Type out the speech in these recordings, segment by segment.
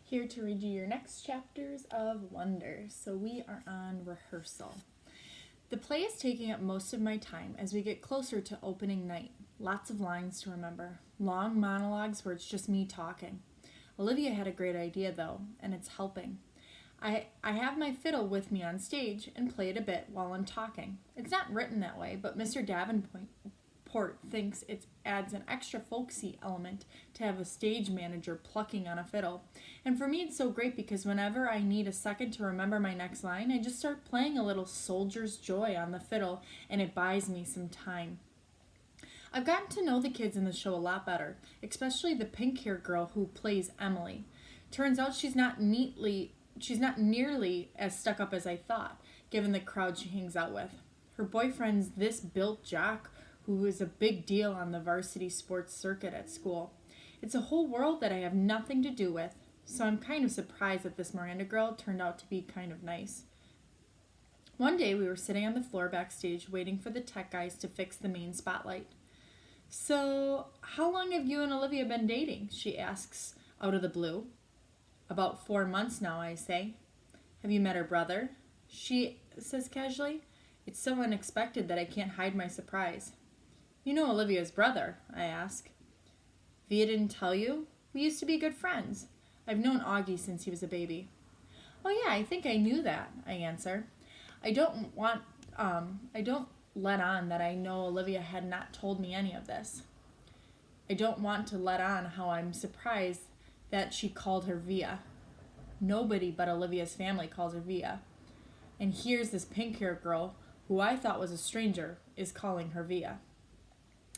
Here to read you your next chapters of Wonder. So we are on rehearsal. The play is taking up most of my time as we get closer to opening night. Lots of lines to remember, long monologues where it's just me talking. Olivia had a great idea though, and it's helping. I have my fiddle with me on stage and play it a bit while I'm talking. It's not written that way, but Mr. Davenport thinks it adds an extra folksy element to have a stage manager plucking on a fiddle. And for me, it's so great because whenever I need a second to remember my next line, I just start playing a little soldier's joy on the fiddle, and it buys me some time. I've gotten to know the kids in the show a lot better, especially the pink-haired girl who plays Emily. Turns out she's not nearly as stuck up as I thought, given the crowd she hangs out with. Her boyfriend's this built jock who is a big deal on the varsity sports circuit at school. It's a whole world that I have nothing to do with, so I'm kind of surprised that this Miranda girl turned out to be kind of nice. One day we were sitting on the floor backstage waiting for the tech guys to fix the main spotlight. "So, how long have you and Olivia been dating?" she asks out of the blue. "About 4 months now," I say. "Have you met her brother?" she says casually. It's so unexpected that I can't hide my surprise. "You know Olivia's brother?" I ask. "Via didn't tell you? We used to be good friends. I've known Augie since he was a baby." "Oh yeah, I think I knew that," I answer. I don't let on that I know Olivia had not told me any of this. I don't want to let on how I'm surprised that she called her Via. Nobody but Olivia's family calls her Via. And here's this pink-haired girl, who I thought was a stranger, is calling her Via.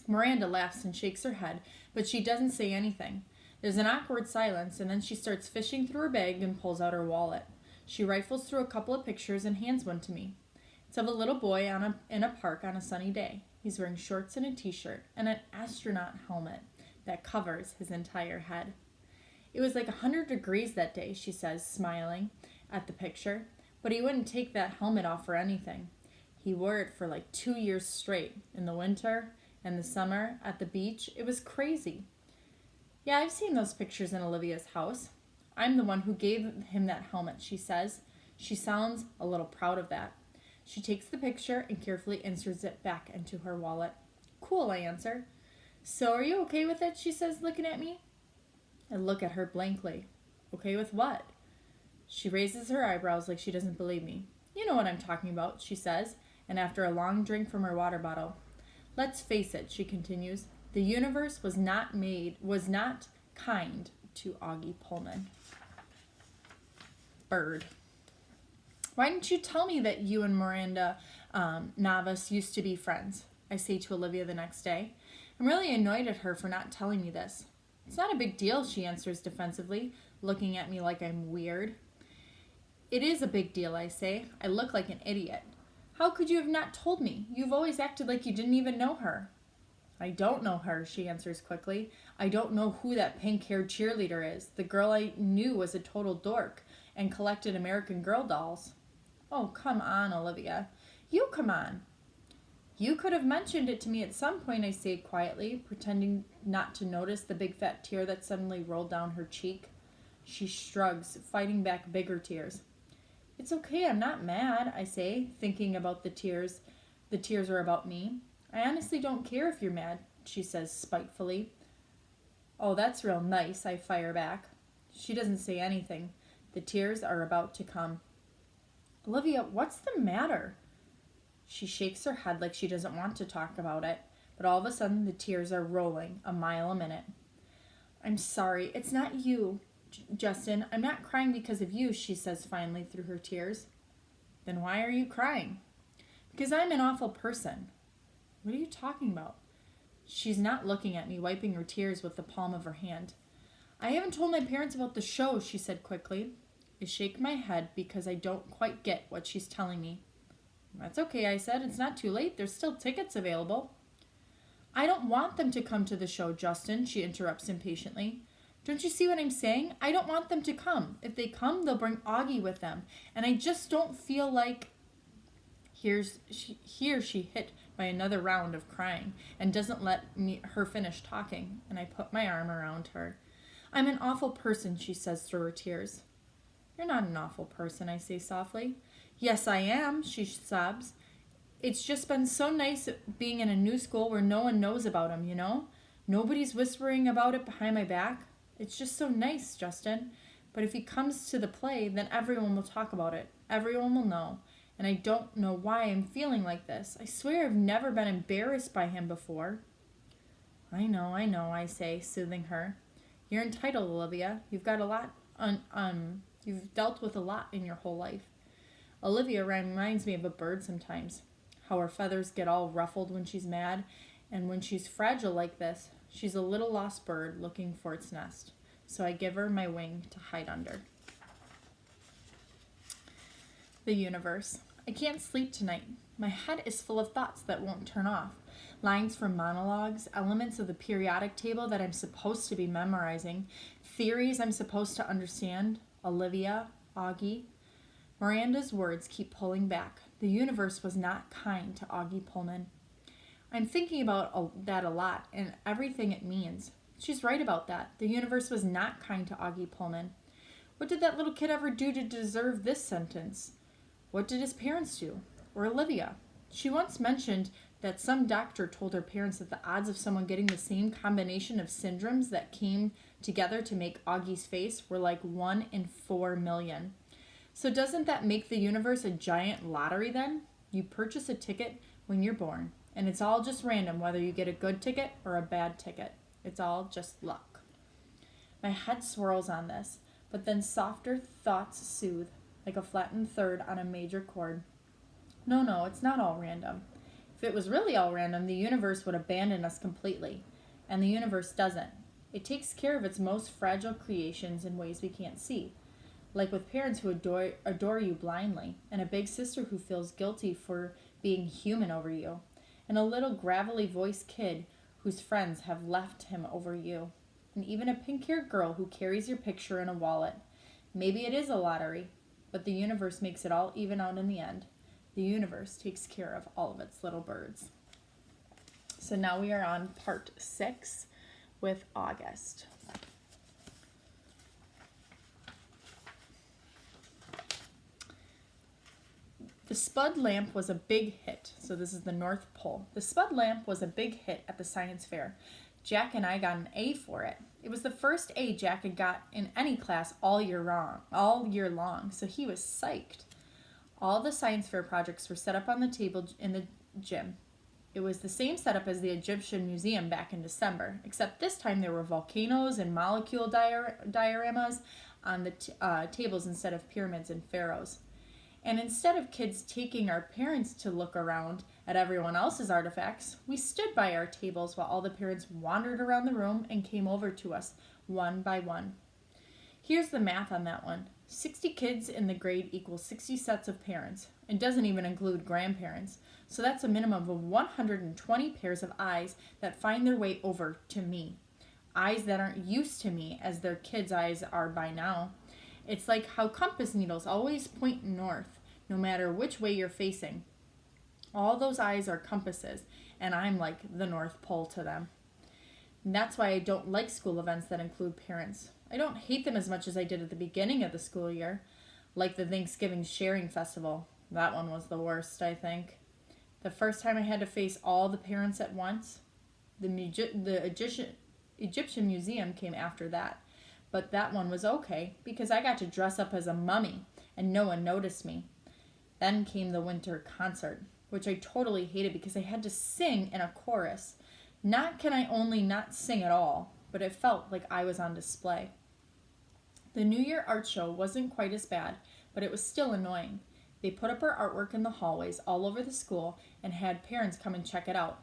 Miranda laughs and shakes her head, but she doesn't say anything. There's an awkward silence, and then she starts fishing through her bag and pulls out her wallet. She rifles through a couple of pictures and hands one to me. It's of a little boy in a park on a sunny day. He's wearing shorts and a t-shirt and an astronaut helmet that covers his entire head. "It was like 100 degrees that day," she says, smiling at the picture, "but he wouldn't take that helmet off for anything. He wore it for like 2 years straight, in the winter and the summer, at the beach. It was crazy." "Yeah, I've seen those pictures in Olivia's house. I'm the one who gave him that helmet," she says. She sounds a little proud of that. She takes the picture and carefully inserts it back into her wallet. "Cool," I answer. "So are you okay with it?" she says, looking at me. I look at her blankly. "Okay with what?" She raises her eyebrows like she doesn't believe me. "You know what I'm talking about," she says, and after a long drink from her water bottle. "Let's face it," she continues, "the universe was not kind to Augie Pullman." Bird. "Why didn't you tell me that you and Miranda Navas used to be friends?" I say to Olivia the next day. I'm really annoyed at her for not telling me this. "It's not a big deal," she answers defensively, looking at me like I'm weird. "It is a big deal," I say. I look like an idiot. "How could you have not told me? You've always acted like you didn't even know her." "I don't know her," she answers quickly. "I don't know who that pink-haired cheerleader is. The girl I knew was a total dork and collected American Girl dolls." "Oh, come on, Olivia. You come on." "You could have mentioned it to me at some point," I say quietly, pretending not to notice the big fat tear that suddenly rolled down her cheek. She shrugs, fighting back bigger tears. "It's okay, I'm not mad," I say, thinking about the tears. The tears are about me. "I honestly don't care if you're mad," she says spitefully. "Oh, that's real nice," I fire back. She doesn't say anything. The tears are about to come. "Olivia, what's the matter?" She shakes her head like she doesn't want to talk about it, but all of a sudden the tears are rolling a mile a minute. "I'm sorry, it's not you, Justin. I'm not crying because of you," she says finally through her tears. "Then why are you crying?" "Because I'm an awful person." "What are you talking about?" She's not looking at me, wiping her tears with the palm of her hand. "I haven't told my parents about the show," she said quickly. I shake my head because I don't quite get what she's telling me. "That's okay," I said. "It's not too late. There's still tickets available." "I don't want them to come to the show, Justin," she interrupts impatiently. "Don't you see what I'm saying? I don't want them to come. If they come, they'll bring Augie with them. And I just don't feel like..." Here she hit by another round of crying and doesn't let her finish talking, and I put my arm around her. I'm an awful person, she says through her tears. You're not an awful person, I say softly. Yes, I am, she sobs. It's just been so nice being in a new school where no one knows about him, you know? Nobody's whispering about it behind my back. It's just so nice, Justin. But if he comes to the play, then everyone will talk about it. Everyone will know. And I don't know why I'm feeling like this. I swear I've never been embarrassed by him before. I know, I say, soothing her. You're entitled, Olivia. You've got a lot you've dealt with a lot in your whole life. Olivia reminds me of a bird sometimes. How her feathers get all ruffled when she's mad, and when she's fragile like this, she's a little lost bird looking for its nest. So I give her my wing to hide under. The universe. I can't sleep tonight. My head is full of thoughts that won't turn off. Lines from monologues, elements of the periodic table that I'm supposed to be memorizing, theories I'm supposed to understand, Olivia, Augie. Miranda's words keep pulling back. The universe was not kind to Augie Pullman. I'm thinking about that a lot and everything it means. She's right about that. The universe was not kind to Augie Pullman. What did that little kid ever do to deserve this sentence? What did his parents do? Or Olivia? She once mentioned that some doctor told her parents that the odds of someone getting the same combination of syndromes that came together to make Augie's face were like 1 in 4 million. So doesn't that make the universe a giant lottery then? You purchase a ticket when you're born, and it's all just random whether you get a good ticket or a bad ticket. It's all just luck. My head swirls on this, but then softer thoughts soothe, like a flattened third on a major chord. No, it's not all random. If it was really all random, the universe would abandon us completely. And the universe doesn't. It takes care of its most fragile creations in ways we can't see. Like with parents who adore you blindly, and a big sister who feels guilty for being human over you, and a little gravelly voiced kid whose friends have left him over you, and even a pink-haired girl who carries your picture in a wallet. Maybe it is a lottery, but the universe makes it all even out in the end. The universe takes care of all of its little birds. So now we are on part 6 with August. The Spud lamp was a big hit. So this is the North Pole. The Spud lamp was a big hit at the science fair. Jack and I got an A for it. It was the first A Jack had got in any class all year long, so he was psyched. All the science fair projects were set up on the table in the gym. It was the same setup as the Egyptian Museum back in December, except this time there were volcanoes and molecule dioramas on the tables instead of pyramids and pharaohs. And instead of kids taking our parents to look around at everyone else's artifacts, we stood by our tables while all the parents wandered around the room and came over to us one by one. Here's the math on that one. 60 kids in the grade equals 60 sets of parents. It doesn't even include grandparents. So that's a minimum of 120 pairs of eyes that find their way over to me. Eyes that aren't used to me as their kids' eyes are by now. It's like how compass needles always point north, no matter which way you're facing. All those eyes are compasses, and I'm like the North Pole to them. And that's why I don't like school events that include parents. I don't hate them as much as I did at the beginning of the school year, like the Thanksgiving Sharing Festival. That one was the worst, I think. The first time I had to face all the parents at once, the Egyptian Museum came after that. But that one was okay, because I got to dress up as a mummy, and no one noticed me. Then came the winter concert, which I totally hated because I had to sing in a chorus. Not can I only not sing at all, but it felt like I was on display. The New Year art show wasn't quite as bad, but it was still annoying. They put up our artwork in the hallways all over the school and had parents come and check it out.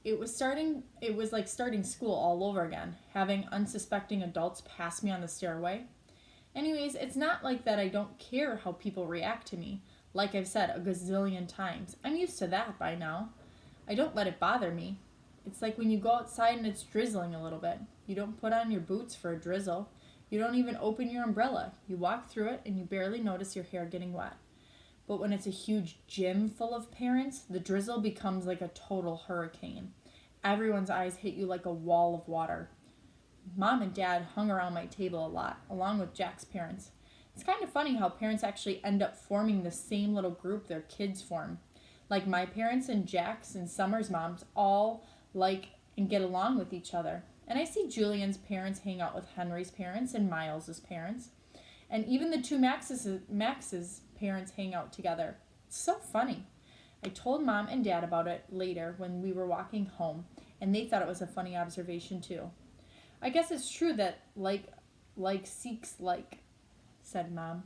It was like starting school all over again, having unsuspecting adults pass me on the stairway. Anyways, it's not like that I don't care how people react to me. Like I've said a gazillion times, I'm used to that by now. I don't let it bother me. It's like when you go outside and it's drizzling a little bit. You don't put on your boots for a drizzle. You don't even open your umbrella. You walk through it and you barely notice your hair getting wet. But when it's a huge gym full of parents, the drizzle becomes like a total hurricane. Everyone's eyes hit you like a wall of water. Mom and Dad hung around my table a lot, along with Jack's parents. It's kind of funny how parents actually end up forming the same little group their kids form. Like my parents and Jack's and Summer's moms all like and get along with each other. And I see Julian's parents hang out with Henry's parents and Miles's parents. And even the two Max's parents hang out together. It's so funny. I told Mom and Dad about it later when we were walking home, and they thought it was a funny observation too. I guess it's true that like seeks like, said Mom.